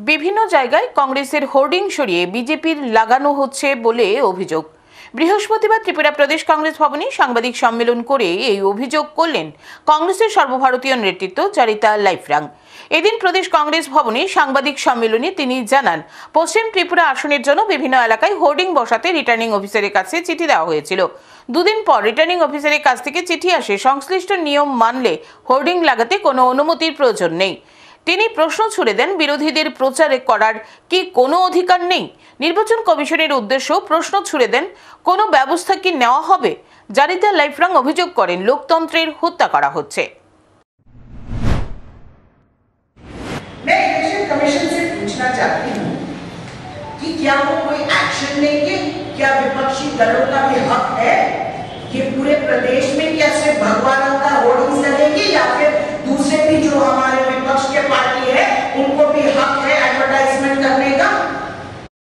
বিভিন্ন জায়গায় কংগ্রেসের হোর্ডিং সরিয়ে বিজেপির লাগানো হচ্ছে বলে অভিযোগ। বৃহস্পতিবার ত্রিপুরা প্রদেশ কংগ্রেস ভবনে সাংবাদিক সম্মেলন করে এই অভিযোগ করলেন কংগ্রেসের সর্বভারতীয় নেতৃত্ব চারিতা লাইফরাং। এদিন প্রদেশ কংগ্রেস ভবনে সাংবাদিক সম্মেলনে তিনি জানান, পশ্চিম ত্রিপুরা আসনের জন্য বিভিন্ন এলাকায় হোর্ডিং বসাতে রিটার্নিং অফিসারের কাছে চিঠি দেওয়া হয়েছিল। দুদিন পর রিটার্নিং অফিসারের কাছ থেকে চিঠি আসে, সংশ্লিষ্ট নিয়ম মানলে হোর্ডিং লাগাতে কোনো অনুমতির প্রয়োজন নেই। তিনি প্রশ্ন ছুড়ে দেন, বিরোধীদের প্রচার করার কি কোনো অধিকার নেই? নির্বাচন কমিশনের উদ্দেশ্য প্রশ্ন ছুড়ে দেন, কোনো ব্যবস্থা কি নেওয়া হবে? চারিতা লাইফরাং অভিযোগ করেন, লোকতন্ত্রের হত্যা করা হচ্ছে। मैं इलेक्शन कमीशन से पूछना चाहती हूँ कि क्या वो कोई एक्शन लेंगे? क्या विपक्षी दलों का भी हक है कि पूरे प्रदेश में क्या सिर्फ भगवानों का होर्डिंग्स लगेगी या फिर दूसरे भी जो हमारे विपक्ष के पार्टी है उनको भी हक